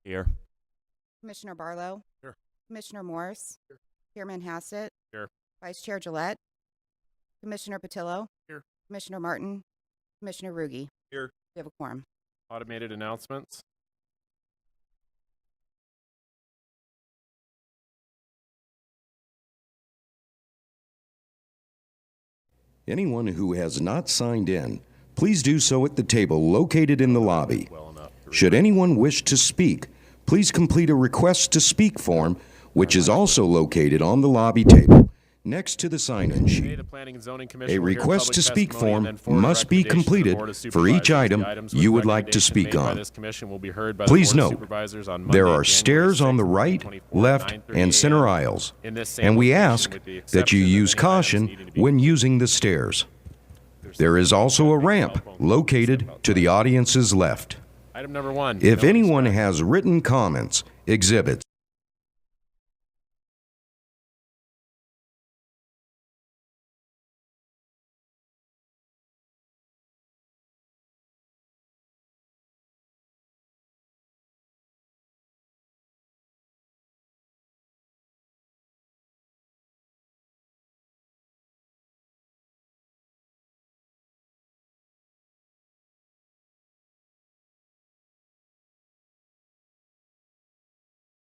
Here. Commissioner Barlow. Here. Commissioner Morris. Here. Chairman Hassett. Here. Vice Chair Gillette. Commissioner Patillo. Here. Commissioner Martin. Commissioner Ruge. Here. We have a quorum. Automated announcements. Anyone who has not signed in, please do so at the table located in the lobby. Well enough. Should anyone wish to speak, please complete a request to speak form, which is also located on the lobby table, next to the sign-in Today, sheet. the Planning and Zoning Commission A will hear request public to speak testimony and form then forward must be recommendations to the completed Board of for each Supervisors. The item items with you would like to recommendations speak made by on. this commission will be heard by the Please Board of note, Supervisors on there Monday, are January stairs on the 6th, right, 2024, left, 9:30 and center a.m. aisles, in this same and we location, ask with the that exception you of use any items caution needing to be when using the stairs. There is also a ramp located to the audience's left. Item number 1. If no anyone discussion. has written comments, exhibits,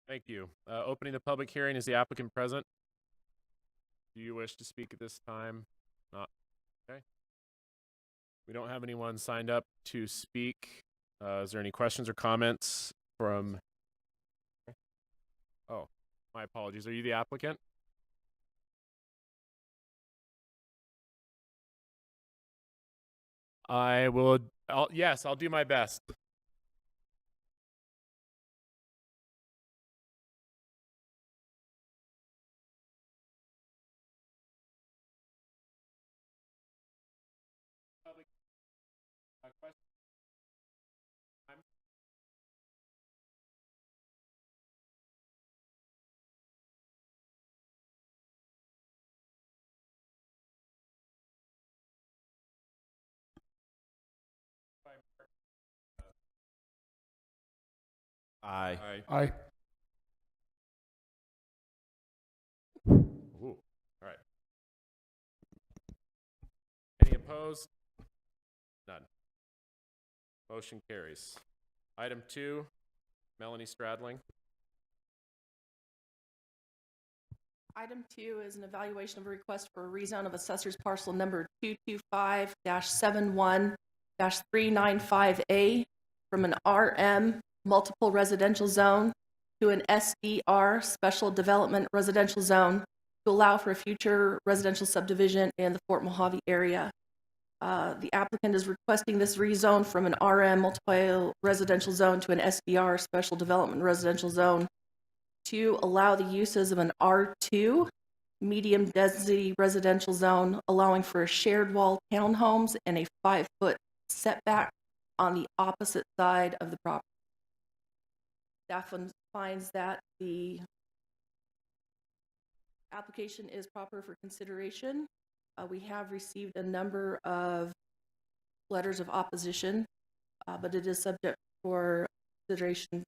Thank you. Opening the public hearing, is the applicant present? Do you wish to speak at this time? Not. Okay. We don't have anyone signed up to speak. Is there any questions or comments from? Oh, my apologies. Are you the applicant? Yes, I'll do my best. Aye. Aye. Ooh, all right. Any opposed? None. Motion carries. Item 2, Melanie Stradling. Item 2 is an evaluation of a request for a rezone of assessor's parcel number 225-71-395A from an RM multiple residential zone to an SDR special development residential zone to allow for a future residential subdivision in the Fort Mojave area. The applicant is requesting this rezone from an RM multiple residential zone to an SDR special development residential zone to allow the uses of an R2 medium density residential zone, allowing for a shared wall townhomes and a 5-foot setback on the opposite side of the property. Staff finds that the application is proper for consideration. We have received a number of letters of opposition, but it is subject for consideration,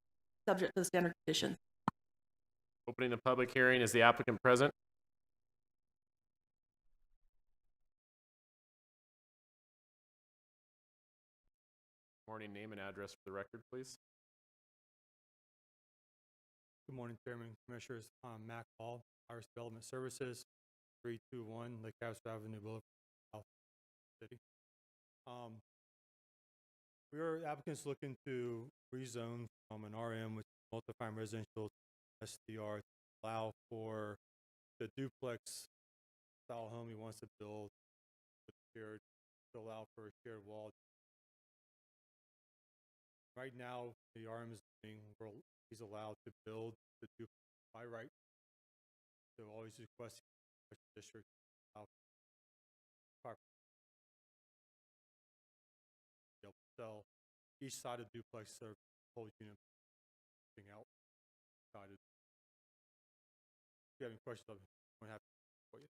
subject to the standard conditions. Opening the public hearing, is the applicant present? Morning, name and address for the record, please. Good morning, Chairman and Commissioners. I'm Mac Hall, Iris Development Services, 321 Lake Castro Avenue, Boulevard, South City. We are applicants looking to rezone from an RM, which is multi-family residential, to SDR, to allow for the duplex style home he wants to build with shared, to allow for a shared wall. Right now, the RM is being, he's allowed to build the duplex by right. So always requesting district sell each side of duplex serve whole unit thing out. If you have any questions, I'm happy for you.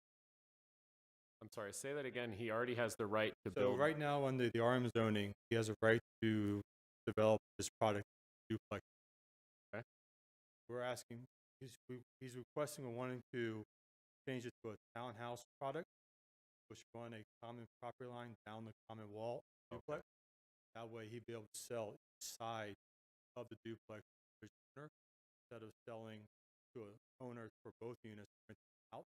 I'm sorry, say that again. He already has the right to So build. right now under the RM zoning, he has a right to develop this product duplex we're asking, he's requesting or wanting to change it to a townhouse product, which run a common property line down the common wall duplex. That way he'd be able to sell each side of the duplex to the owner instead of selling to an owner for both units rented out,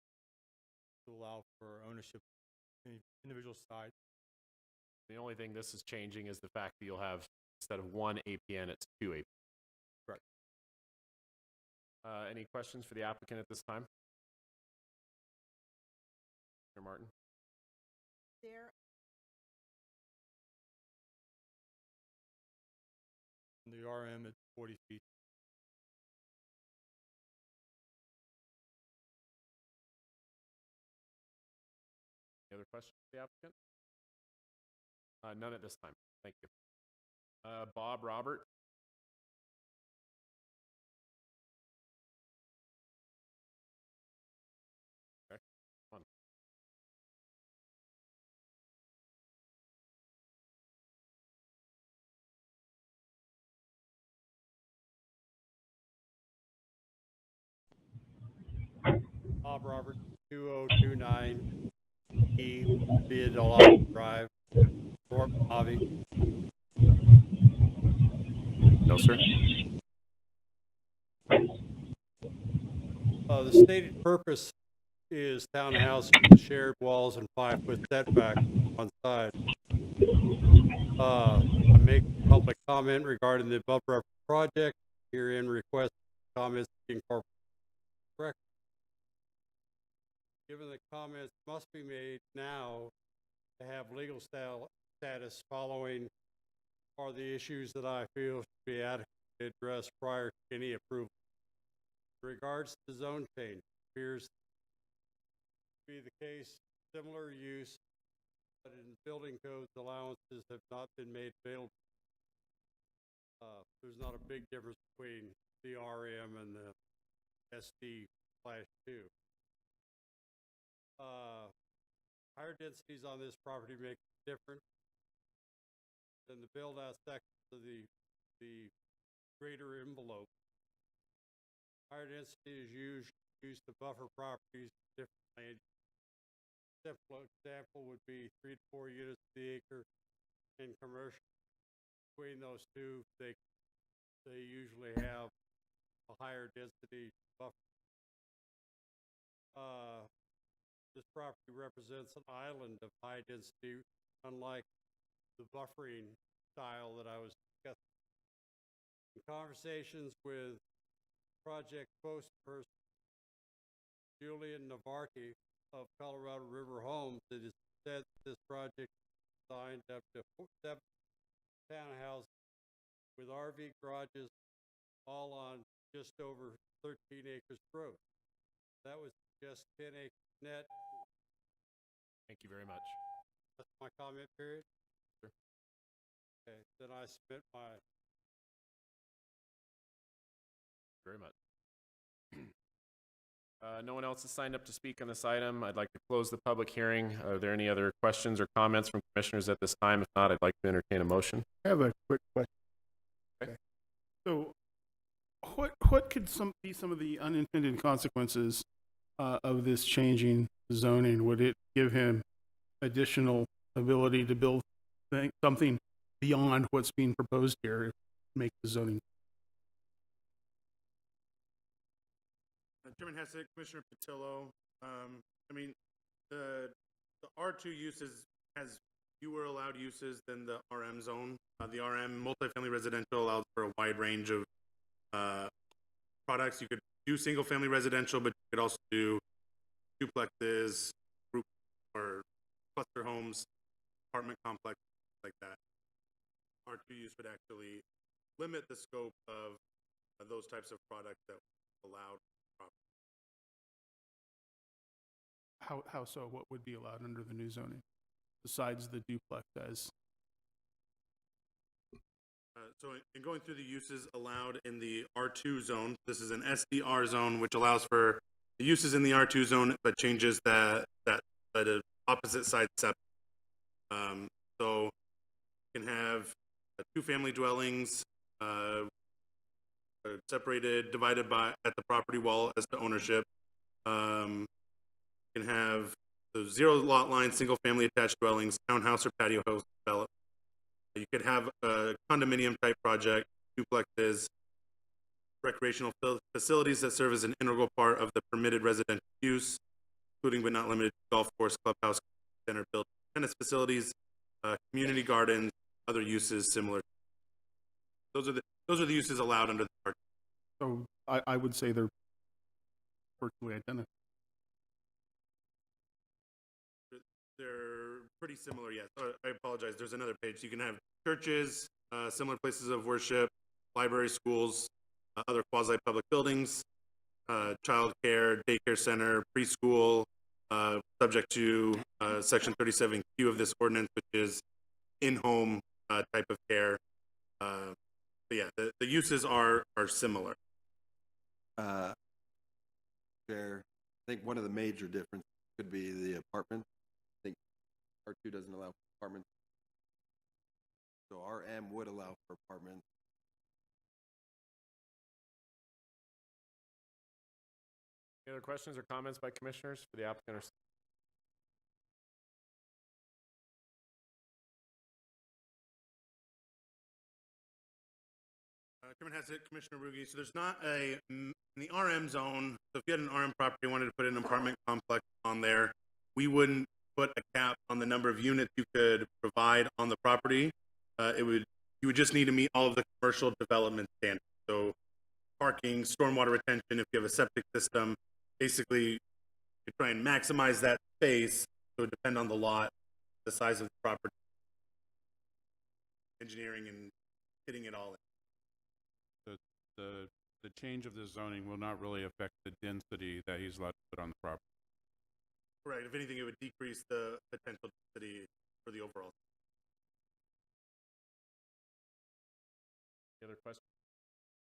to allow for ownership in individual side. The only thing this is changing is the fact that you'll have, instead of one APN, it's two APN. Correct. Any questions for the applicant at this time? Mr. Martin? There, And the RM at 40 feet. Any other questions for the applicant? None at this time. Thank you. Bob Robert? Okay, come on. Bob Robert, 2029 E Viadalot Drive, Fort Mojave. No, sir. The stated purpose is townhouse with shared walls and 5-foot setback on side. I make public comment regarding the above referenced project. Herein request comments be incorporated. Correct. Given the comments must be made now to have legal status following are the issues that I feel should be adequately addressed prior to any approval. In regards to zone change, appears to be the case, similar use, but in building codes, allowances have not been made available. There's not a big difference between the RM and the SD/2. Higher densities on this property make it different than the build-out sections of the greater envelope. Higher density is used to buffer properties in different land. Simple example would be 3 to 4 units per acre in commercial. Between those two, they usually have a higher density buffer. This property represents an island of high density, unlike the buffering style that I was discussing. In conversations with project spokesperson Julian Navarkey of Colorado River Homes, it is said that this project is designed up to 7 townhouses with RV garages, all on just over 13 acres gross. That was just 10 acres net. Thank you very much. That's my comment period. Sure. Okay, then I submit my. Very much. No one else has signed up to speak on this item. I'd like to close the public hearing. Are there any other questions or comments from commissioners at this time? If not, I'd like to entertain a motion. I have a quick question. Okay. So, what could be some of the unintended consequences of this changing zoning? Would it give him additional ability to build something beyond what's being proposed here, if make the zoning? Chairman Hessek, Commissioner Patillo. I mean, the R2 uses has fewer allowed uses than the RM zone. The RM multifamily residential allows for a wide range of products. You could do single family residential, but you could also do duplexes, group or cluster homes, apartment complexes like that. R2 use would actually limit the scope of those types of products that are allowed. How so? What would be allowed under the new zoning, besides the duplex as? So in going through the uses allowed in the R2 zone, this is an SDR zone, which allows for the uses in the R2 zone, but changes that opposite side setback. So you can have 2 family dwellings, separated, divided by, at the property wall as to ownership. You can have the zero lot line, single-family attached dwellings, townhouse or patio house development. You could have a condominium type project, duplexes, recreational facilities that serve as an integral part of the permitted residential use, including but not limited to golf course, clubhouse, center, built tennis facilities, community gardens, other uses similar. Those are the uses allowed under the part. So I would say they're virtually identical. They're pretty similar, yes. I apologize. There's another page. You can have churches, similar places of worship, library, schools, other quasi-public buildings, child care, daycare center, preschool, subject to Section 37Q of this ordinance, which is in-home type of care. But yeah, the uses are similar. Chair, I think one of the major differences could be the apartment. I think R2 doesn't allow for apartments. So RM would allow for apartments. Any other questions or comments by commissioners for the applicant or? Chairman Hassett, Commissioner Rugi, so there's not in the RM zone, so if you had an RM property and wanted to put an apartment complex on there, we wouldn't put a cap on the number of units you could provide on the property. You would just need to meet all of the commercial development standards. So parking, stormwater retention, if you have a septic system, basically you try and maximize that space. So it would depend on the lot, the size of the property, engineering and fitting it all in. The change of the zoning will not really affect the density that he's allowed to put on the property. Right, if anything, it would decrease the potential density for the overall. Any other questions?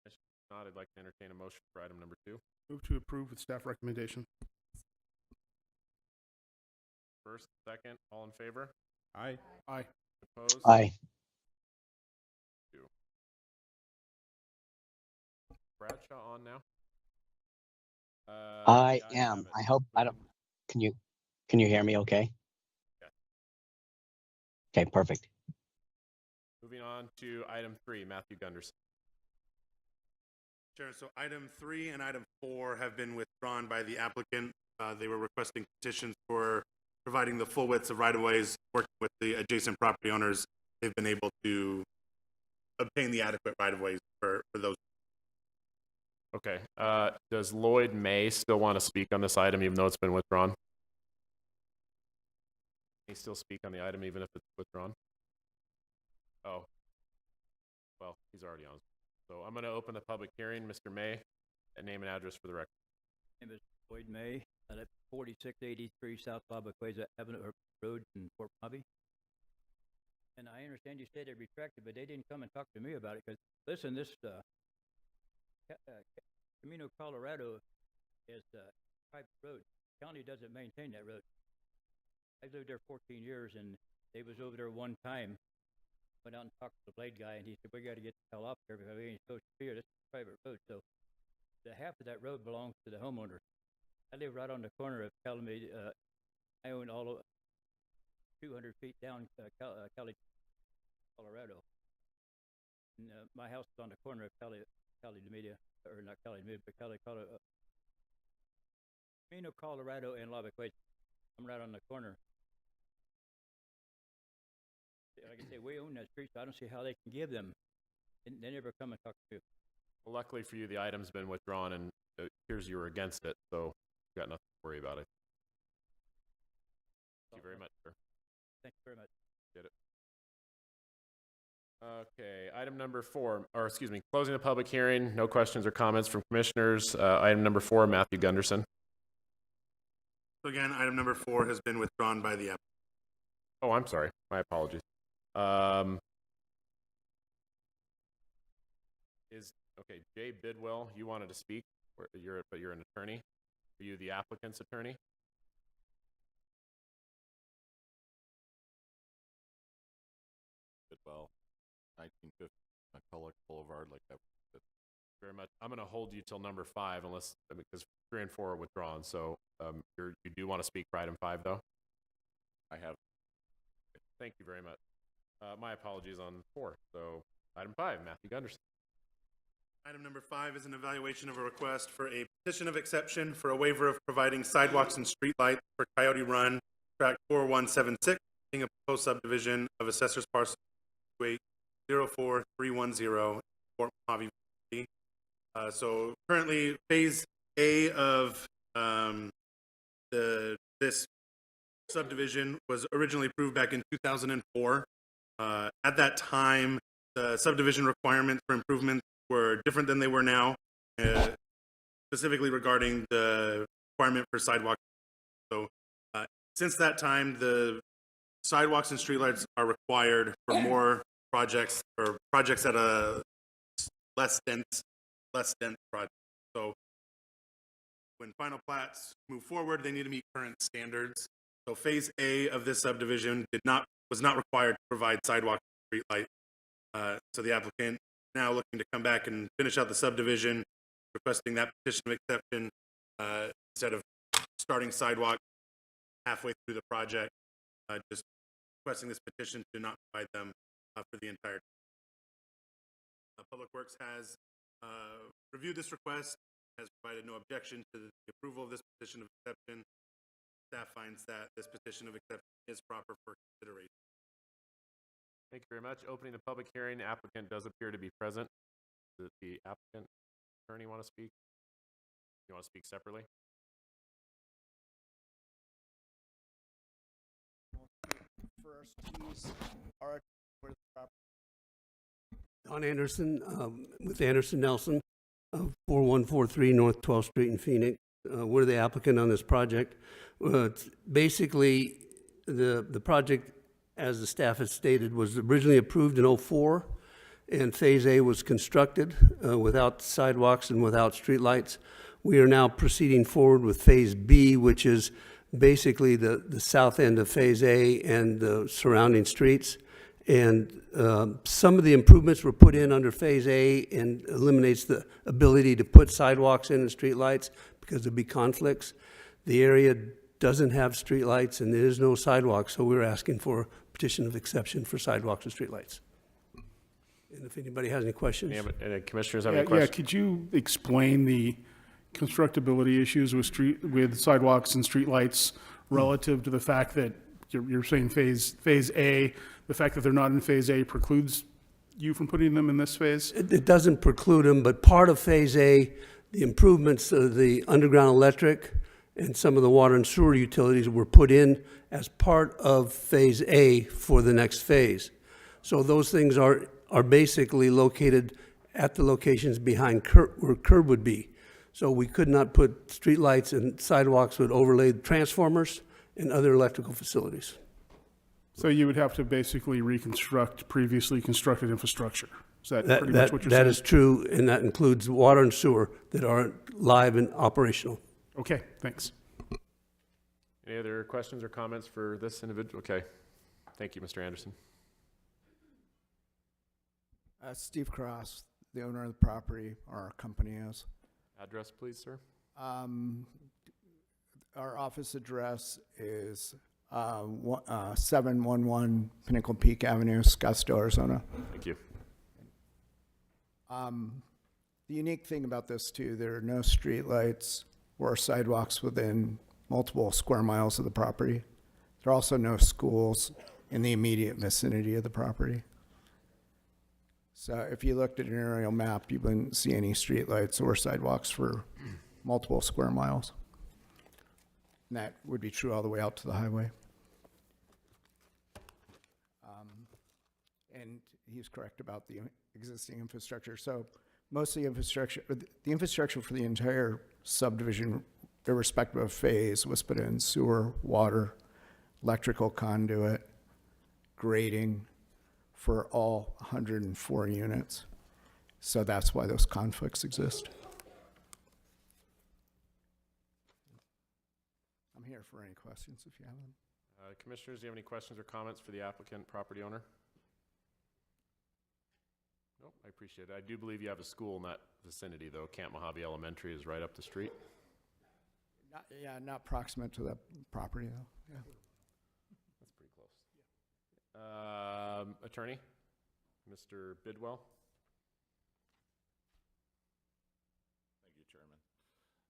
If not, I'd like to entertain a motion for item number 2. Move to approve with staff recommendation. First, second, all in favor? Aye. Aye. Opposed? Aye. Bradshaw on now? I The ayes have am. it. I hope I don't. Can you hear me okay? Yeah. Okay, perfect. Moving on to item 3, Matthew Gunderson. Chair, so item 3 and item 4 have been withdrawn by the applicant. They were requesting petitions for providing the full widths of right-of-ways, working with the adjacent property owners. They've been able to obtain the adequate right-of-ways for those. Okay. Does Lloyd May still want to speak on this item even though it's been withdrawn? Can he still speak on the item even if it's withdrawn? Oh. Well, he's already on. So I'm going to open the public hearing. Mr. May, and name and address for the record. My name is Lloyd May. I live 4683 South Babaqueza Avenue Road in Fort Mojave. And I understand you said they retracted, but they didn't come and talk to me about it. Because listen, this Camino Colorado is a private road. The county doesn't maintain that road. I've lived there 14 years, and they was over there one time. Went out and talked to the blade guy, and he said, "We got to get the hell up here because we ain't supposed to be here. This is a private road." So the half of that road belongs to the homeowner. I live right on the corner of Calumet. I own all of 200 feet down Cali, Colorado. And, my house is on the corner of Cali Media, or not Cali Media, but Colorado. Camino Colorado and La Baqueza. I'm right on the corner. Like I say, we own that street, so I don't see how they can give them. They never come and talk to you. Well, luckily for you, the item's been withdrawn, and it appears you were against it, so you got nothing to worry about it. Thank you very much, sir. Thank you very much. Get it. Okay, item number 4, or excuse me, closing the public hearing. No questions or comments from commissioners. Item number 4, Matthew Gunderson. So again, item number 4 has been withdrawn by the applicant. Oh, I'm sorry. My apologies. Okay, Jay Bidwell, you wanted to speak, but you're an attorney. Are you the applicant's attorney? Bidwell, 1950 McCulloch Boulevard, like that. very much. I'm going to hold you till number 5 unless, because 3 and 4 are withdrawn. So you do want to speak for item 5 though? I have. Thank you very much. My apologies on 4. So item 5, Matthew Gunderson. Item number 5 is an evaluation of a request for a petition of exception for a waiver of providing sidewalks and streetlights for Coyote Run, tract 4176, being a proposed subdivision of Assessor's Parcel 04310, Fort Mojave. So currently, Phase A of this subdivision was originally approved back in 2004. At that time, the subdivision requirements for improvements were different than they were now, specifically regarding the requirement for sidewalks. So since that time, the sidewalks and streetlights are required for more projects or projects at a less dense project. So when final plats move forward, they need to meet current standards. So Phase A of this subdivision was not required to provide sidewalk and streetlight. So the applicant now looking to come back and finish out the subdivision, requesting that petition of exception instead of starting sidewalk halfway through the project, just requesting this petition to not provide them for the entire. Public Works has reviewed this request, has provided no objection to the approval of this petition of exception. Staff finds that this petition of exception is proper for consideration. Thank you very much. Opening the public hearing, the applicant does appear to be present. Does the applicant attorney want to speak? You want to speak separately? First, he's our Don Anderson, with Anderson Nelson, 4143 North 12th Street in Phoenix. We're the applicant on this project. Basically, the project, as the staff has stated, was originally approved in 2004, and Phase A was constructed without sidewalks and without streetlights. We are now proceeding forward with Phase B, which is basically the south end of Phase A and the surrounding streets. And some of the improvements were put in under Phase A and eliminates the ability to put sidewalks in and streetlights because there'd be conflicts. The area doesn't have streetlights and there is no sidewalks, so we're asking for a petition of exception for sidewalks and streetlights. And if anybody has any questions. Any commissioners have any questions? Yeah, could you explain the constructability issues with sidewalks and streetlights relative to the fact that you're saying Phase A, the fact that they're not in Phase A precludes you from putting them in this phase? It doesn't preclude them, but part of Phase A, the improvements of the underground electric and some of the water and sewer utilities were put in as part of Phase A for the next phase. So those things are basically located at the locations behind where curb would be. So we could not put streetlights and sidewalks with overlaid transformers and other electrical facilities. So you would have to basically reconstruct previously constructed infrastructure. Is that pretty much what you're saying? That is true, and that includes water and sewer that aren't live and operational. Okay, thanks. Any other questions or comments for this individual? Okay. Thank you, Mr. Anderson. Steve Cross, the owner of the property, or our company is. Address, please, sir. Our office address is 711 Pinnacle Peak Avenue, Scottsdale, Arizona. Thank you. The unique thing about this too, there are no streetlights or sidewalks within multiple square miles of the property. There are also no schools in the immediate vicinity of the property. So if you looked at an aerial map, you wouldn't see any streetlights or sidewalks for multiple square miles. And that would be true all the way out to the highway. And he's correct about the existing infrastructure. So most of the infrastructure for the entire subdivision, irrespective of phase, was put in: sewer, water, electrical conduit, grading for all 104 units. So that's why those conflicts exist. I'm here for any questions if you have them. Commissioners, do you have any questions or comments for the applicant property owner? Nope, I appreciate it. I do believe you have a school in that vicinity, though. Camp Mojave Elementary is right up the street. Not proximate to the property, though. Yeah. That's pretty close. Attorney, Mr. Bidwell. Thank you, Chairman.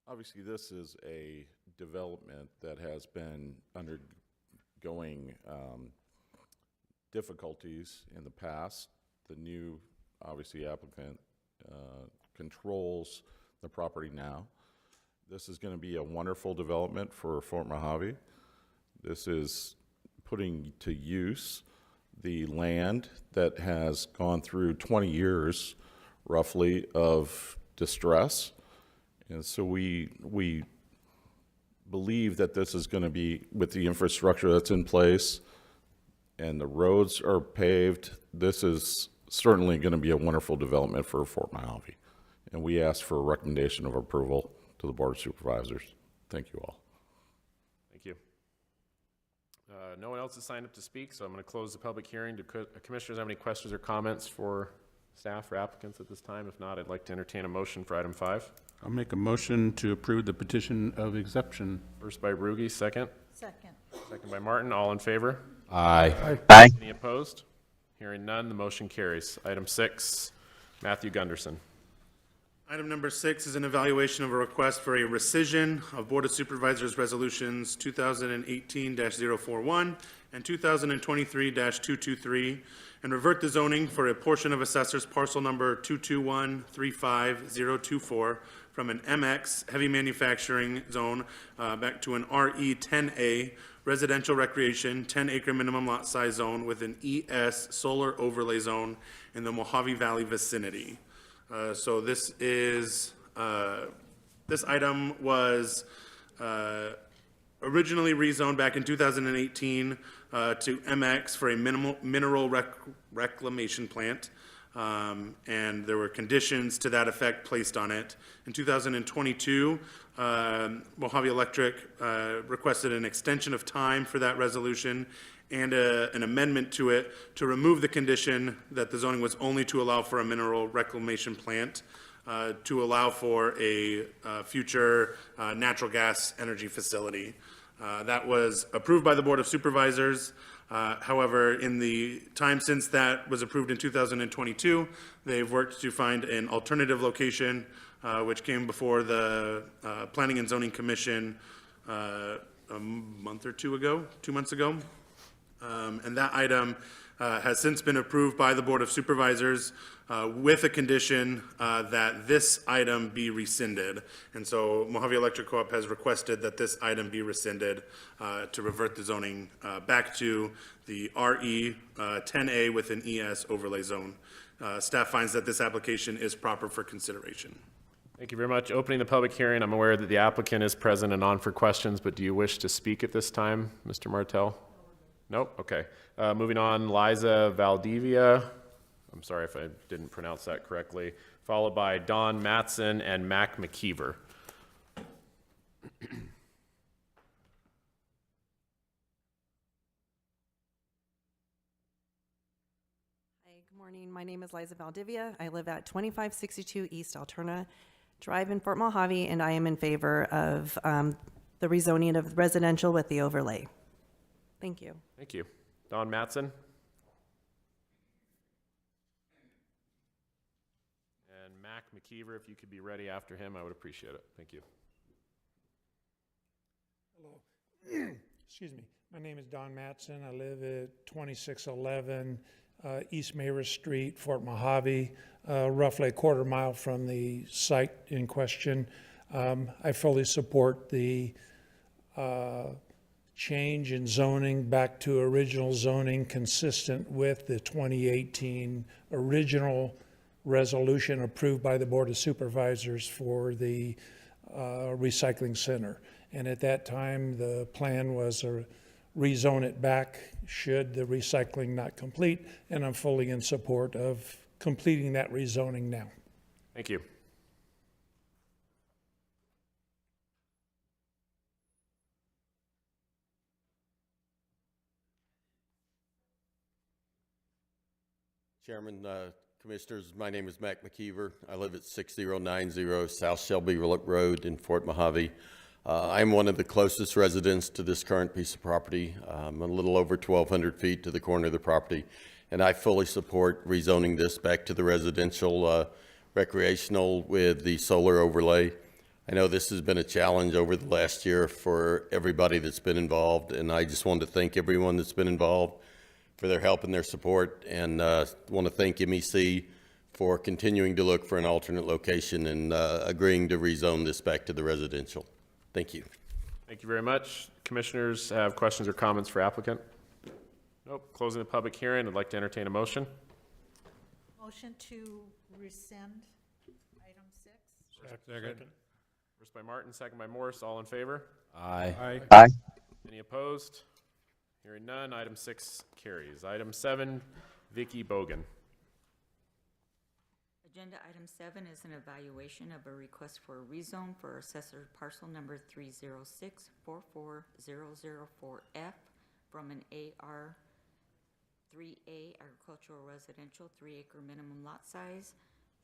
Obviously, this is a development that has been undergoing difficulties in the past. The new, obviously, applicant controls the property now. This is going to be a wonderful development for Fort Mojave. This is putting to use the land that has gone through 20 years, roughly, of distress. And so we believe that this is going to be, with the infrastructure that's in place and the roads are paved, this is certainly going to be a wonderful development for Fort Mojave. And we ask for a recommendation of approval to the Board of Supervisors. Thank you all. Thank you. No one else has signed up to speak, so I'm going to close the public hearing. Do commissioners have any questions or comments for staff or applicants at this time? If not, I'd like to entertain a motion for item 5. I'll make a motion to approve the petition of exception. First by Ruge, second. Second. Second by Martin. All in favor? Aye. Aye. Any opposed? Hearing none, the motion carries. Item 6, Matthew Gunderson. Item number 6 is an evaluation of a request for a rescission of Board of Supervisors Resolutions 2018-041 and 2023-223, and revert the zoning for a portion of assessor's parcel number 221-35024 from an MX heavy manufacturing zone back to an RE 10A residential recreation 10-acre minimum lot size zone with an ES solar overlay zone in the Mojave Valley vicinity. So this item was originally rezoned back in 2018 to MX for a mineral reclamation plant, and there were conditions to that effect placed on it. In 2022, Mojave Electric requested an extension of time for that resolution and an amendment to it to remove the condition that the zoning was only to allow for a mineral reclamation plant, to allow for a future natural gas energy facility. That was approved by the Board of Supervisors. However, in the time since that was approved in 2022, they've worked to find an alternative location, which came before the Planning and Zoning Commission a month or 2 months ago. And that item has since been approved by the Board of Supervisors with a condition that this item be rescinded. And so Mojave Electric Co-op has requested that this item be rescinded to revert the zoning back to the RE 10A with an ES overlay zone. Staff finds that this application is proper for consideration. Thank you very much. Opening the public hearing, I'm aware that the applicant is present and on for questions, but do you wish to speak at this time, Mr. Martell? Nope, okay. Moving on, Liza Valdivia. I'm sorry if I didn't pronounce that correctly. Followed by Don Matson and Mac McKeever. Hi, good morning. My name is Liza Valdivia. I live at 2562 East Alterna Drive in Fort Mojave, and I am in favor of the rezoning of residential with the overlay. Thank you. Thank you. Don Matson. And Mac McKeever, if you could be ready after him, I would appreciate it. Thank you. Hello. Excuse me. My name is Don Matson. I live at 2611 East Mayra Street, Fort Mojave, roughly a quarter mile from the site in question. I fully support the change in zoning back to original zoning consistent with the 2018 original resolution approved by the Board of Supervisors for the recycling center. And at that time, the plan was to rezone it back should the recycling not complete, and I'm fully in support of completing that rezoning now. Thank you. Chairman, Commissioners, my name is Mac McKeever. I live at 6090 South Shelby Road in Fort Mojave. I'm one of the closest residents to this current piece of property. I'm a little over 1,200 feet to the corner of the property, and I fully support rezoning this back to the residential recreational with the solar overlay. I know this has been a challenge over the last year for everybody that's been involved, and I just wanted to thank everyone that's been involved for their help and their support, and want to thank MEC for continuing to look for an alternate location and agreeing to rezone this back to the residential. Thank you. Thank you very much. Commissioners have questions or comments for applicant? Nope. Closing the public hearing. I'd like to entertain a motion. Motion to rescind item 6. Second. First by Martin, second by Morse. All in favor? Aye. Aye. Any opposed? Hearing none, item 6 carries. Item 7, Vicky Bogan. Agenda item 7 is an evaluation of a request for a rezone for assessor parcel number 306-44004F from an AR 3A agricultural residential 3-acre minimum lot size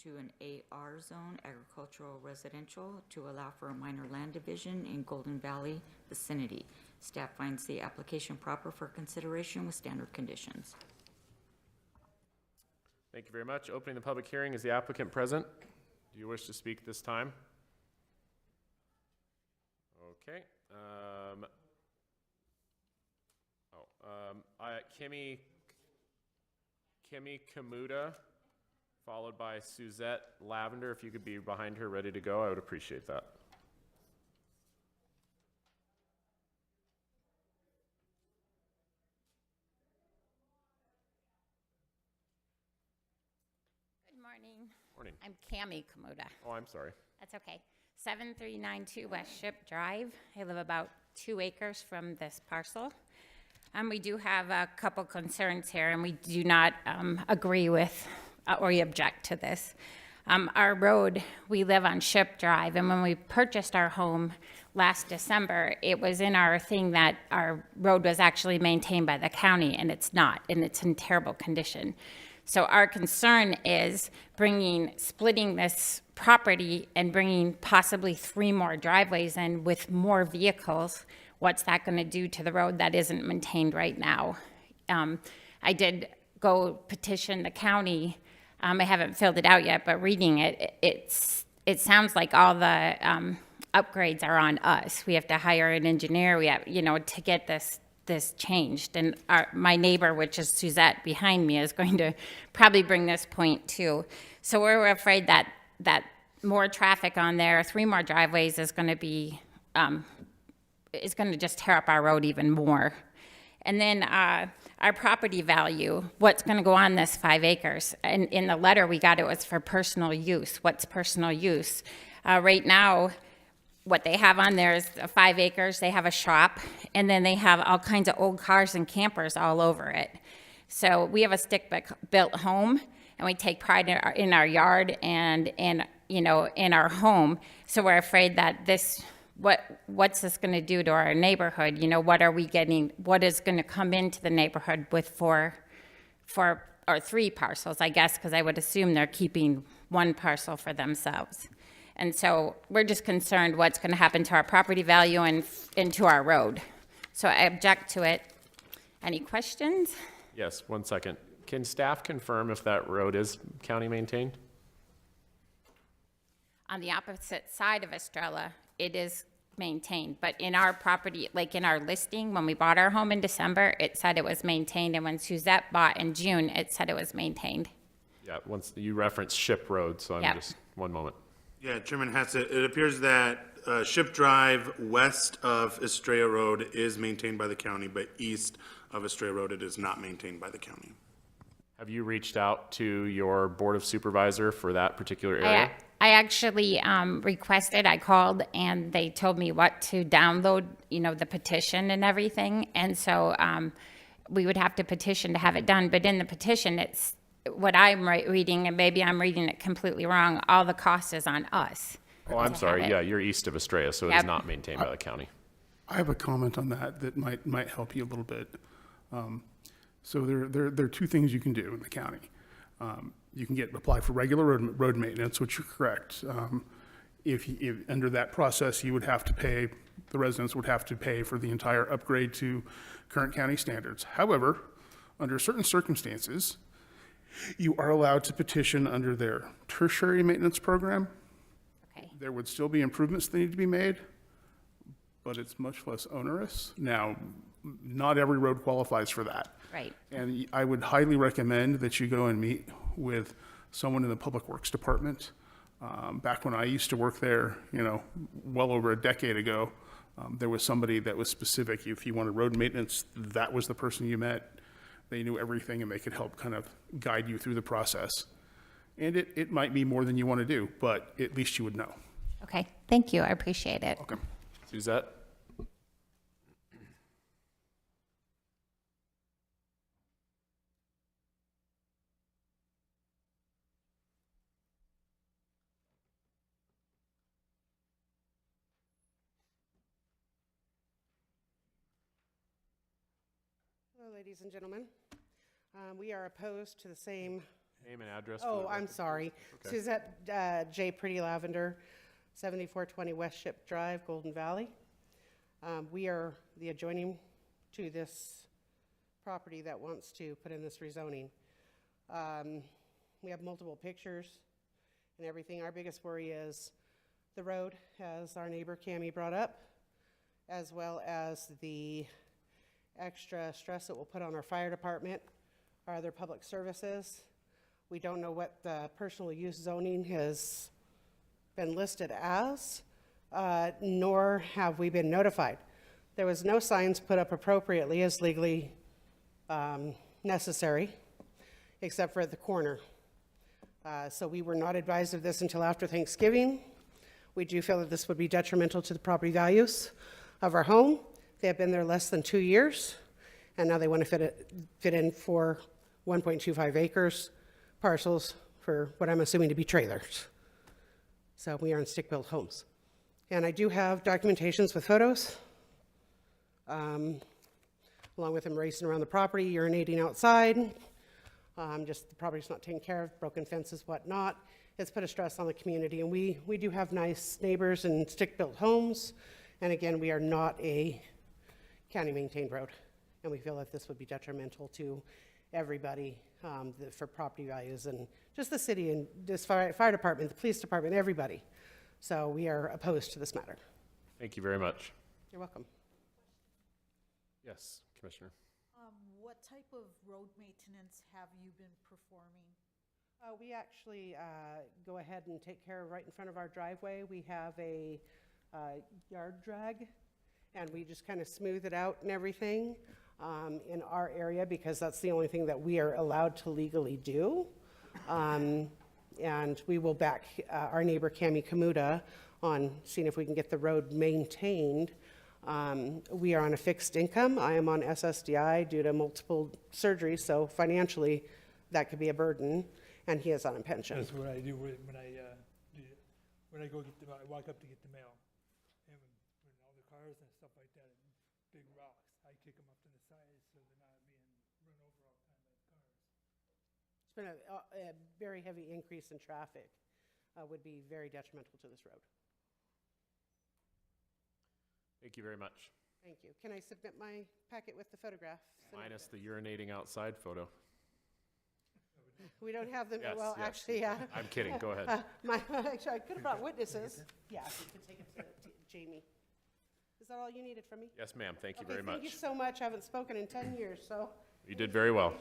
to an AR zone agricultural residential to allow for a minor land division in Golden Valley vicinity. Staff finds the application proper for consideration with standard conditions. Thank you very much. Opening the public hearing, is the applicant present? Do you wish to speak this time? Okay. Kimmy Kamuda, followed by Suzette Lavender. If you could be behind her, ready to go, I would appreciate that. Good morning. Morning. I'm Cammie Kamuda. Oh, I'm sorry. That's okay. 7392 West Ship Drive. I live about 2 acres from this parcel. We do have a couple concerns here, and we do not agree with or we object to this. Our road, we live on Ship Drive, and when we purchased our home last December, it was in our thing that our road was actually maintained by the county, and it's not, and it's in terrible condition. So our concern is splitting this property and bringing possibly 3 more driveways in with more vehicles. What's that going to do to the road that isn't maintained right now? I did go petition the county. I haven't filled it out yet, but reading it, it sounds like all the upgrades are on us. We have to hire an engineer. We have, to get this changed. And my neighbor, which is Suzette behind me, is going to probably bring this point too. So we're afraid that more traffic on there, 3 more driveways is going to be is going to just tear up our road even more. And then our property value, what's going to go on this 5 acres? And in the letter we got, it was for personal use. What's personal use? Right now, what they have on there is 5 acres. They have a shop, and then they have all kinds of old cars and campers all over it. So we have a stick-built home, and we take pride in our yard and in our home. So we're afraid that what's this going to do to our neighborhood? What are we getting? What is going to come into the neighborhood with 4 or 3 parcels? I guess because I would assume they're keeping 1 parcel for themselves. And so we're just concerned what's going to happen to our property value and to our road. So I object to it. Any questions? Yes, 1 second. Can staff confirm if that road is county maintained? On the opposite side of Estrella, it is maintained. But in our property, like in our listing, when we bought our home in December, it said it was maintained. And when Suzette bought in June, it said it was maintained. Yeah, once you referenced Ship Road, so I'm just 1 moment. Yeah, Chairman Hassett, it appears that Ship Drive west of Estrella Road is maintained by the county, but east of Estrella Road, it is not maintained by the county. Have you reached out to your Board of Supervisor for that particular area? I actually requested, I called, and they told me what to download, the petition and everything. And so we would have to petition to have it done. But in the petition, it's what I'm reading, and maybe I'm reading it completely wrong, all the cost is on us. Oh, I'm sorry. Yeah, you're east of Estrella, so it is not maintained by the county. I have a comment on that might help you a little bit. So there are 2 things you can do in the county. You can apply for regular road maintenance, which you're correct. If under that process, you would have to pay, the residents would have to pay for the entire upgrade to current county standards. However, under certain circumstances, you are allowed to petition under their tertiary maintenance program. Okay. There would still be improvements that need to be made, but it's much less onerous. Now, not every road qualifies for that. Right. And I would highly recommend that you go and meet with someone in the Public Works Department. Back when I used to work there, well over a decade ago, there was somebody that was specific. If you wanted road maintenance, that was the person you met. They knew everything and they could help kind of guide you through the process. And it might be more than you want to do, but at least you would know. Okay, thank you, I appreciate it. Okay. Suzette? Hello, ladies and gentlemen. We are opposed to the same. Name and address. Oh, I'm sorry. Okay. Suzette J. Pretty Lavender, 7420 West Ship Drive, Golden Valley. We are the adjoining to this property that wants to put in this rezoning. We have multiple pictures and everything. Our biggest worry is the road, as our neighbor Cammie brought up, as well as the extra stress it will put on our fire department, our other public services. We don't know what the personal use zoning has been listed as, nor have we been notified. There was no signs put up appropriately as legally necessary, except for at the corner. So we were not advised of this until after Thanksgiving. We do feel that this would be detrimental to the property values of our home. They have been there less than 2 years, and now they want to fit in for 1.25 acres parcels for what I'm assuming to be trailers. So we are in stick-built homes. And I do have documentations with photos, along with them racing around the property, urinating outside, just the property's not taken care of, broken fences, whatnot. It's put a stress on the community, and we do have nice neighbors and stick-built homes. And again, we are not a county-maintained road, and we feel that this would be detrimental to everybody for property values and just the city and this fire department, the police department, everybody. So we are opposed to this matter. Thank you very much. You're welcome. Yes, Commissioner. What type of road maintenance have you been performing? We actually go ahead and take care of right in front of our driveway. We have a yard drag, and we just kind of smooth it out and everything in our area because that's the only thing that we are allowed to legally do. And we will back our neighbor Cammie Kamuta on seeing if we can get the road maintained. We are on a fixed income. I am on SSDI due to multiple surgeries, so financially that could be a burden, and he is on a pension. That's what I do when I go get I walk up to get the mail, and when all the cars and stuff like that, and big rocks, I kick them up to the side so they're not being run over all the time by the cars. It's been a very heavy increase in traffic, would be very detrimental to this road. Thank you very much. Thank you. Can I submit my packet with the photographs? Minus the urinating outside photo. We don't have them, Yes, well, yes. actually, I'm kidding, go ahead. Actually, I could have brought witnesses. Yeah, you could take it to Jamie. Is that all you needed from me? Yes, ma'am. Thank you Okay, very much. Thank you so much. I haven't spoken in 10 years, so. You did very well.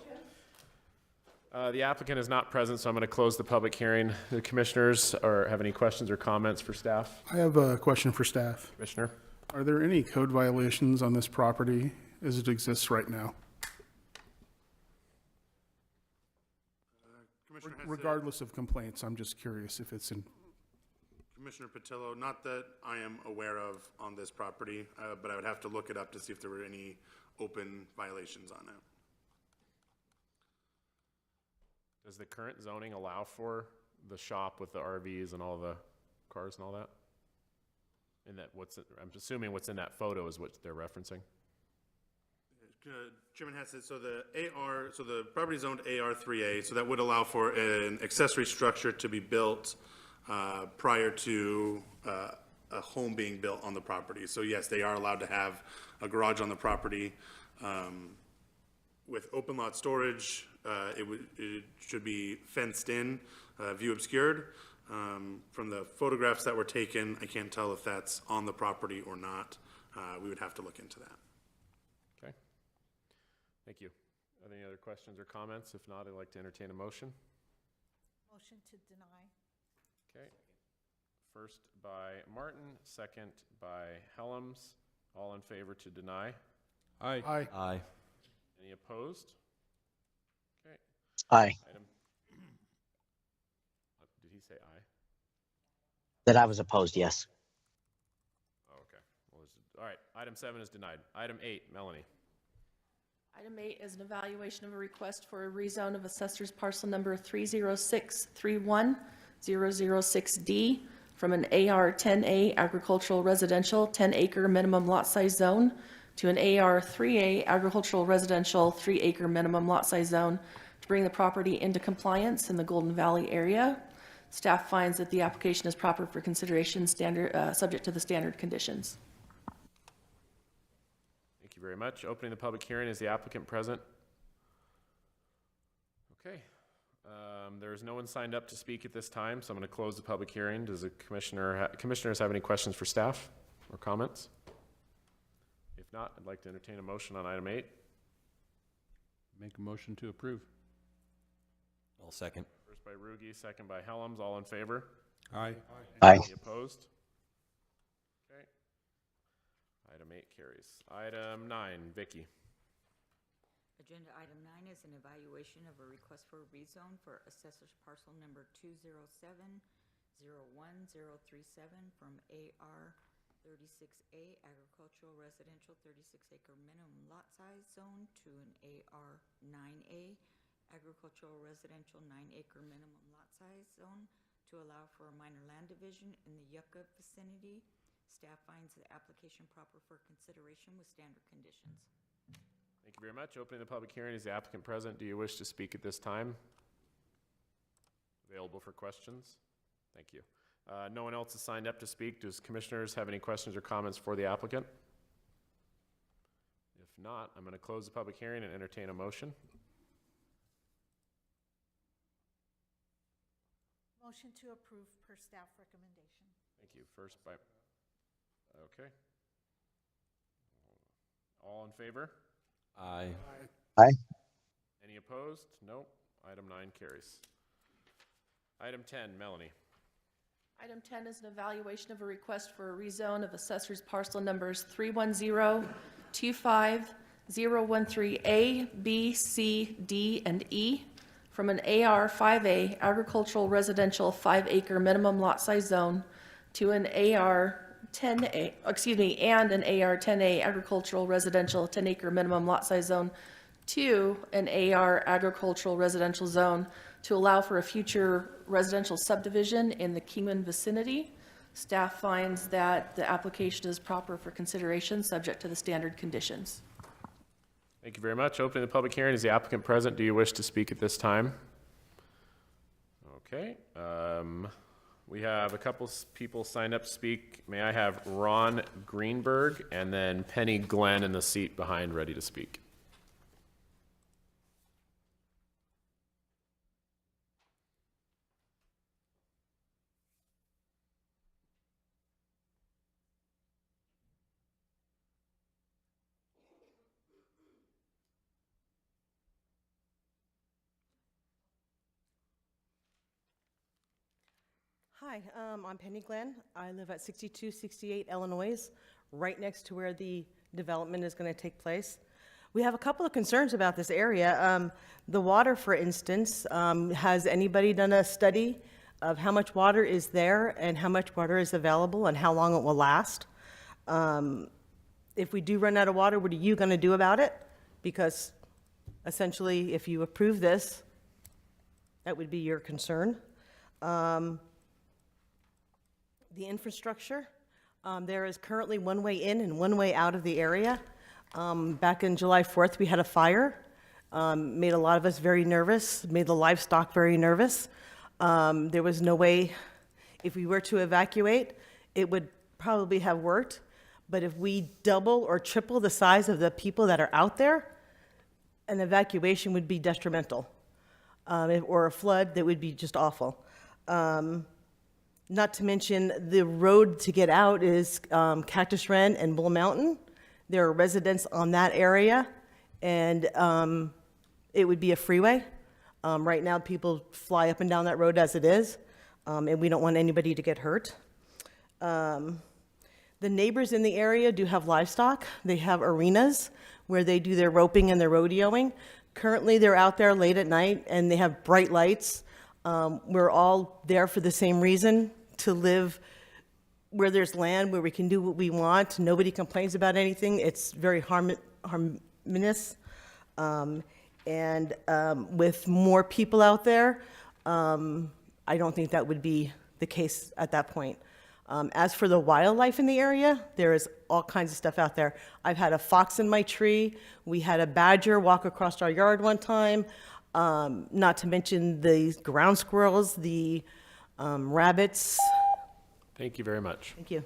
The applicant is not present, so I'm going to close the public hearing. The commissioners have any questions or comments for staff? I have a question for staff. Commissioner? Are there any code violations on this property as it exists right now? Commissioner Hesse, Regardless of complaints, I'm just curious if it's in. Commissioner Patillo, not that I am aware of on this property, but I would have to look it up to see if there were any open violations on it. Does the current zoning allow for the shop with the RVs and all the cars and all that? And that I'm assuming what's in that photo is what they're referencing? Chairman Hassett, so the property is zoned AR3A, so that would allow for an accessory structure to be built prior to a home being built on the property. So yes, they are allowed to have a garage on the property. With open lot storage, it should be fenced in, view obscured. From the photographs that were taken, I can't tell if that's on the property or not. We would have to look into that. Okay. Thank you. Are there any other questions or comments? If not, I'd like to entertain a motion. Motion to deny. Okay. First by Martin, second by Helms. All in favor to deny? Aye. Aye. Any opposed? Okay. Aye. Item. Did he say aye? That I was opposed, yes. Oh, okay. Well, all right. Item 7 is denied. Item 8, Melanie. Item 8 is an evaluation of a request for a rezone of assessor's parcel number 30631-006D from an AR 10A agricultural residential 10-acre minimum lot size zone to an AR 3A agricultural residential 3-acre minimum lot size zone to bring the property into compliance in the Golden Valley area. Staff finds that the application is proper for consideration, subject to the standard conditions. Thank you very much. Opening the public hearing, is the applicant present? Okay. There is no one signed up to speak at this time, so I'm going to close the public hearing. Does the commissioners have any questions for staff or comments? If not, I'd like to entertain a motion on item 8. Make a motion to approve. I'll second. First by Ruge, second by Helms. All in favor? Aye. Aye. Any opposed? Okay. Item 8 carries. Item 9, Vicky. Agenda item 9 is an evaluation of a request for a rezone for assessor's parcel number 207-01037 from AR 36A agricultural residential 36-acre minimum lot size zone to an AR 9A agricultural residential 9-acre minimum lot size zone to allow for a minor land division in the Yucca vicinity. Staff finds the application proper for consideration with standard conditions. Thank you very much. Opening the public hearing, is the applicant present? Do you wish to speak at this time? Available for questions? Thank you. No one else is signed up to speak. Does commissioners have any questions or comments for the applicant? If not, I'm going to close the public hearing and entertain a motion. Motion to approve per staff recommendation. Thank you. First by, okay. All in favor? Aye. Aye. Any opposed? Nope. Item 9 carries. Item 10, Melanie. Item 10 is an evaluation of a request for a rezone of assessor's parcel numbers 310-25-013A, B, C, D, and E from an AR 5A agricultural residential 5-acre minimum lot size zone to an AR 10A, and an AR 10A agricultural residential 10-acre minimum lot size zone to an AR agricultural residential zone to allow for a future residential subdivision in the Kingman vicinity. Staff finds that the application is proper for consideration, subject to the standard conditions. Thank you very much. Opening the public hearing, is the applicant present? Do you wish to speak at this time? Okay. We have a couple people signed up to speak. May I have Ron Greenberg and then Penny Glenn in the seat behind ready to speak? Hi, I'm Penny Glenn. I live at 6268 Illinois, right next to where the development is going to take place. We have a couple of concerns about this area. The water, for instance, has anybody done a study of how much water is there and how much water is available and how long it will last? If we do run out of water, what are you going to do about it? Because essentially, if you approve this, that would be your concern. The infrastructure, there is currently one way in and one way out of the area. Back in July 4th, we had a fire, made a lot of us very nervous, made the livestock very nervous. There was no way, if we were to evacuate, it would probably have worked. But if we double or triple the size of the people that are out there, an evacuation would be detrimental. Or a flood, that would be just awful. Not to mention, the road to get out is Cactus Run and Bull Mountain. There are residents on that area, and it would be a freeway. Right now, people fly up and down that road as it is, and we don't want anybody to get hurt. The neighbors in the area do have livestock. They have arenas where they do their roping and their rodeoing. Currently, they're out there late at night, and they have bright lights. We're all there for the same reason, to live where there's land, where we can do what we want. Nobody complains about anything. It's very harmonious. With more people out there, I don't think that would be the case at that point. As for the wildlife in the area, there is all kinds of stuff out there. I've had a fox in my tree. We had a badger walk across our yard one time. Not to mention the ground squirrels, the rabbits. Thank you very much. Thank you.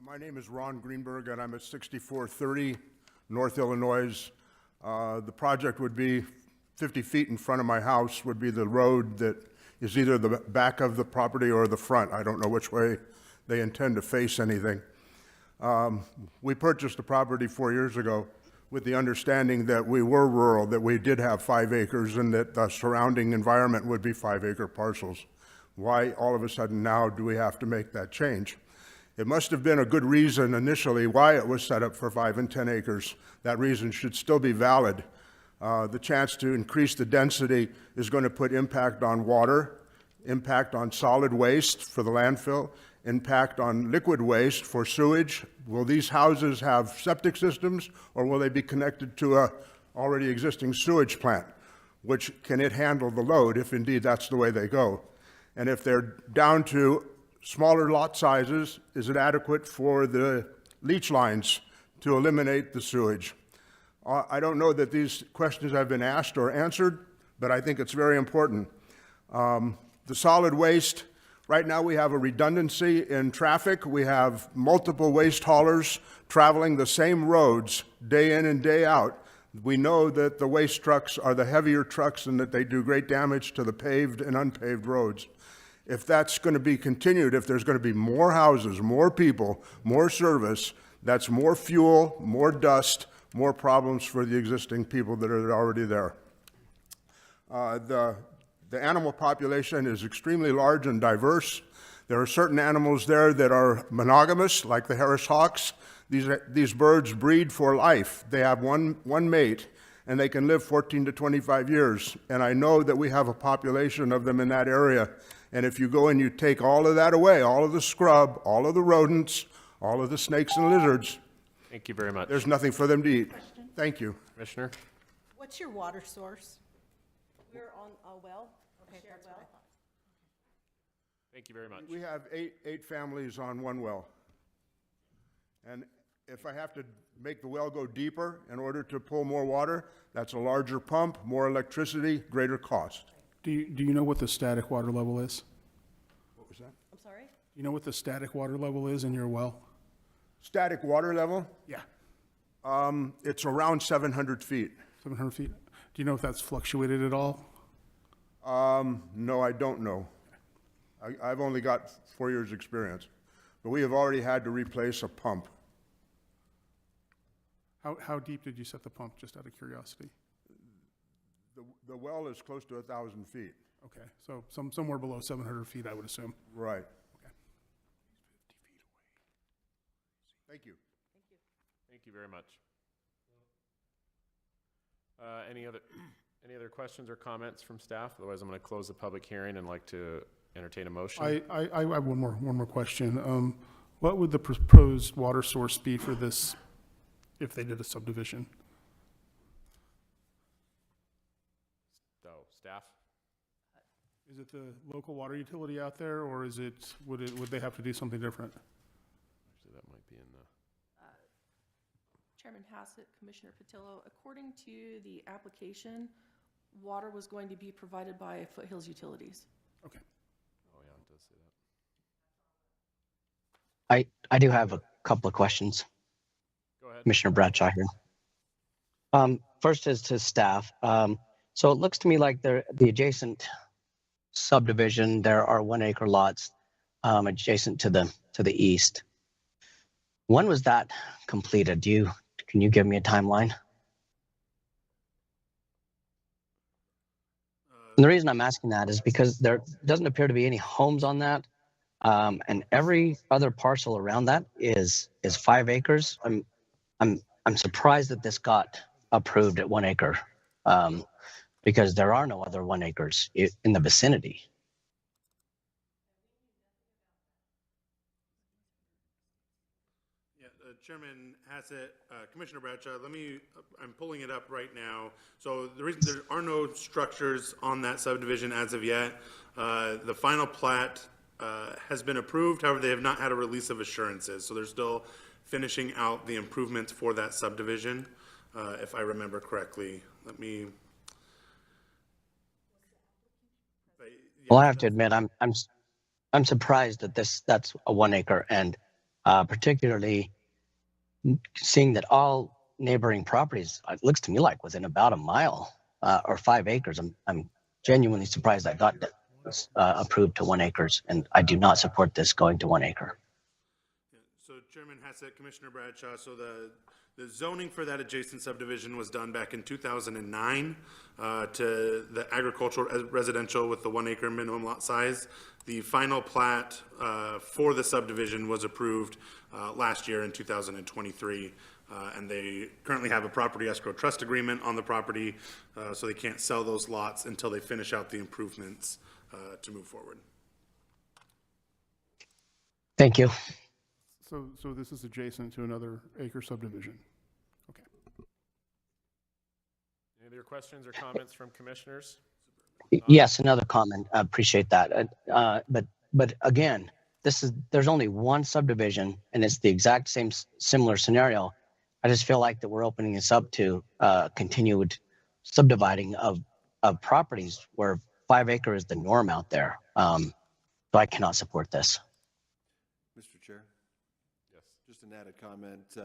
My name is Ron Greenberg, and I'm at 6430 North Illinois. The project would be 50 feet in front of my house would be the road that is either the back of the property or the front. I don't know which way they intend to face anything. We purchased the property 4 years ago with the understanding that we were rural, that we did have 5 acres, and that the surrounding environment would be 5-acre parcels. Why all of a sudden now do we have to make that change? It must have been a good reason initially why it was set up for 5 and 10 acres. That reason should still be valid. The chance to increase the density is going to put impact on water, impact on solid waste for the landfill, impact on liquid waste for sewage. Will these houses have septic systems, or will they be connected to a already existing sewage plant? Can it handle the load, if indeed that's the way they go? And if they're down to smaller lot sizes, is it adequate for the leach lines to eliminate the sewage? I don't know that these questions have been asked or answered, but I think it's very important. The solid waste, right now we have a redundancy in traffic. We have multiple waste haulers traveling the same roads day in and day out. We know that the waste trucks are the heavier trucks and that they do great damage to the paved and unpaved roads. If that's going to be continued, if there's going to be more houses, more people, more service, that's more fuel, more dust, more problems for the existing people that are already there. The animal population is extremely large and diverse. There are certain animals there that are monogamous, like the Harris hawks. These birds breed for life. They have one mate, and they can live 14 to 25 years. And I know that we have a population of them in that area. And if you go and you take all of that away, all of the scrub, all of the rodents, all of the snakes and lizards, Thank you very much. there's nothing for them to eat. Thank you. Commissioner? What's your water source? We're on a well. Okay, Shared well. well. Thank you very much. We have eight families on one well. And if I have to make the well go deeper in order to pull more water, that's a larger pump, more electricity, greater cost. Do you know what the static water level is? What was that? I'm sorry? Do you know what the static water level is in your well? Static water level? Yeah. It's around 700 feet. 700 feet? Do you know if that's fluctuated at all? No, I don't know. I've only got 4 years' experience. But we have already had to replace a pump. How deep did you set the pump, just out of curiosity? The well is close to 1,000 feet. Okay, so somewhere below 700 feet, I would assume. Right. Thank you. Thank you very much. Any other questions or comments from staff? Otherwise, I'm going to close the public hearing and like to entertain a motion. I have one more question. What would the proposed water source be for this if they did a subdivision? So, staff? Is it the local water utility out there, or would they have to do something different? Chairman Hassett, Commissioner Patillo, according to the application, water was going to be provided by Foothills Utilities. Okay. Oh, yeah, it does say that. I do have a couple of questions. Go ahead. Commissioner Bradshaw here. First is to staff. So it looks to me like the adjacent subdivision, there are 1 acre lots adjacent to the east. When was that completed? Can you give me a timeline? And the reason I'm asking that is because there doesn't appear to be any homes on that. And every other parcel around that is 5 acres. I'm surprised that this got approved at 1 acre, because there are no other 1 acres in the vicinity. Yeah, Chairman Hassett, Commissioner Bradshaw, I'm pulling it up right now. So the reason there are no structures on that subdivision as of yet, the final plat has been approved. However, they have not had a release of assurances. So they're still finishing out the improvements for that subdivision, if I remember correctly. Well, I have to admit, I'm surprised that that's a 1 acre, and particularly seeing that all neighboring properties, it looks to me like within about a mile or 5 acres. I'm genuinely surprised that got approved to 1 acres, and I do not support this going to 1 acre. So Chairman Hassett, Commissioner Bradshaw, so the zoning for that adjacent subdivision was done back in 2009 to the agricultural residential with the 1 acre minimum lot size. The final plat for the subdivision was approved last year in 2023. And they currently have a property escrow trust agreement on the property, so they can't sell those lots until they finish out the improvements to move forward. Thank you. So this is adjacent to another acre subdivision. Okay. Any other questions or comments from commissioners? Yes, another comment. I appreciate that. But again, there's only one subdivision, and it's the exact same similar scenario. I just feel like that we're opening this up to continued subdividing of properties where 5 acre is the norm out there. So I cannot support this. Mr. Chair? Yes. Just an added comment.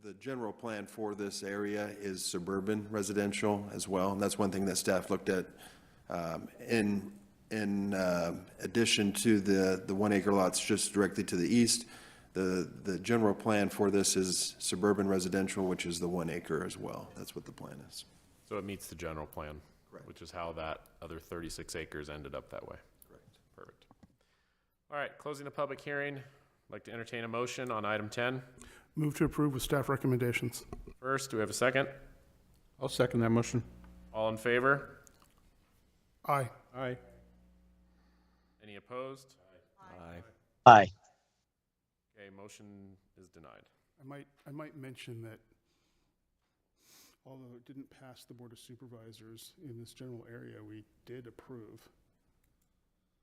The general plan for this area is suburban residential as well, and that's one thing that staff looked at in addition to the 1 acre lots just directly to the east. The general plan for this is suburban residential, which is the 1 acre as well. That's what the plan is. So it meets the general plan, Correct. which is how that other 36 acres ended up that way. Correct. Perfect. All right, closing the public hearing. I'd like to entertain a motion on item 10. Move to approve with staff recommendations. First, do we have a second? I'll second that motion. All in favor? Aye. Aye. Any opposed? Aye. Aye. Okay, motion is denied. I might mention that although it didn't pass the Board of Supervisors in this general area, we did approve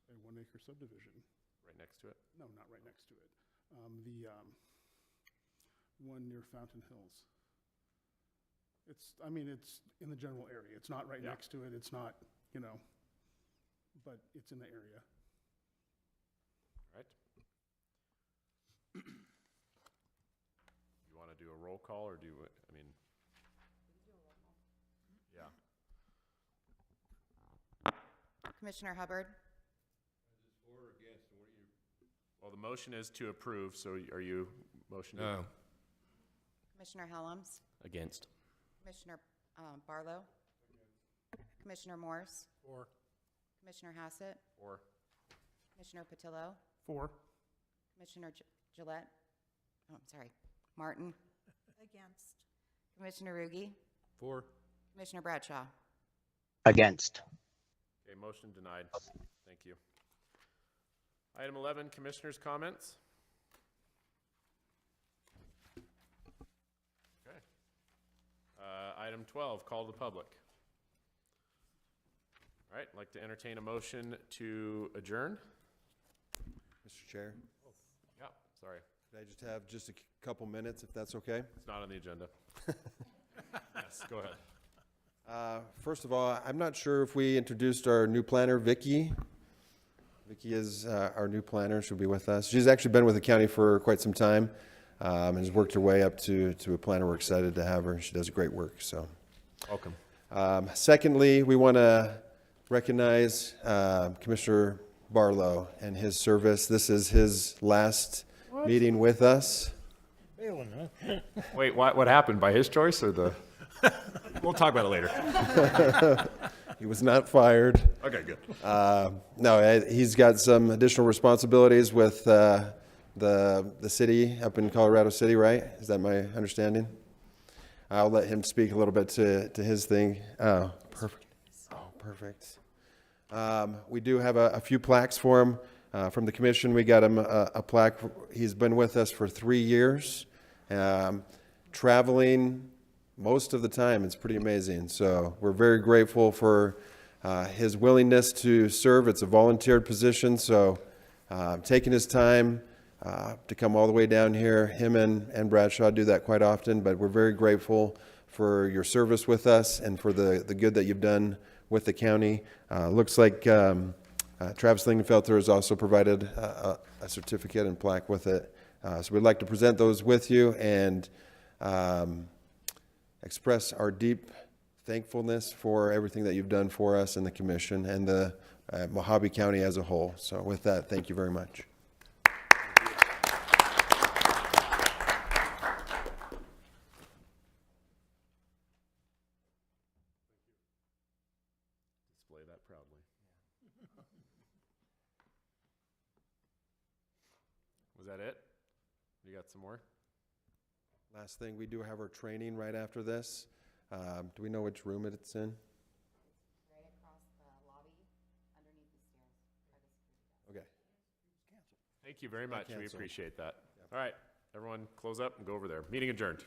a 1 acre subdivision. Right next to it? No, not right next to it. The one near Fountain Hills. It's in the general area. It's not right Yeah. next to it. It's not, but it's in the area. Right. You want to do a roll call or yeah. Commissioner Hubbard, Well, the motion is to approve, so are you motioning? No. Commissioner Helms, Against. Commissioner Barlow, Commissioner Morse, Commissioner Hassett, Or Commissioner Patillo, 4. Commissioner Gillette, oh, I'm sorry, Martin, Against. Commissioner Rugi, For. Commissioner Bradshaw. Against. Okay, motion denied. Thank you. Item 11, commissioners' comments. Okay. Item 12, call to the public. All right, I'd like to entertain a motion to adjourn. Mr. Chair? Yeah, sorry. Could I just have just a couple minutes, if that's okay? It's not on the agenda. Yes, go ahead. First of all, I'm not sure if we introduced our new planner, Vicky. Vicky is our new planner. She'll be with us. She's actually been with the county for quite some time and has worked her way up to a planner. We're excited to have her. She does great work. So, Welcome. Secondly, we want to recognize Commissioner Barlow and his service. This is his last meeting with us. Failing, huh? Wait, what happened? By his choice or the? We'll talk about it later. He was not fired. Okay, good. No, he's got some additional responsibilities with the city up in Colorado City, right? Is that my understanding? I'll let him speak a little bit to his thing. Oh, perfect. Oh, perfect. We do have a few plaques for him. From the commission, we got him a plaque. He's been with us for 3 years, traveling most of the time. It's pretty amazing. So we're very grateful for his willingness to serve. It's a volunteered position, so taking his time to come all the way down here. Him and Bradshaw do that quite often, but we're very grateful for your service with us and for the good that you've done with the county. Looks like Travis Lingenfelter has also provided a certificate and plaque with it. So we'd like to present those with you and express our deep thankfulness for everything that you've done for us and the commission and the Mojave County as a whole. So with that, thank you very much. Display that proudly. Was that it? You got some more? Last thing, we do have our training right after this. Do we know which room it's in? Right across the lobby, underneath the stairs. Okay. Thank you very much. We Cancel. appreciate that. All right, everyone close up and go over there. Meeting adjourned.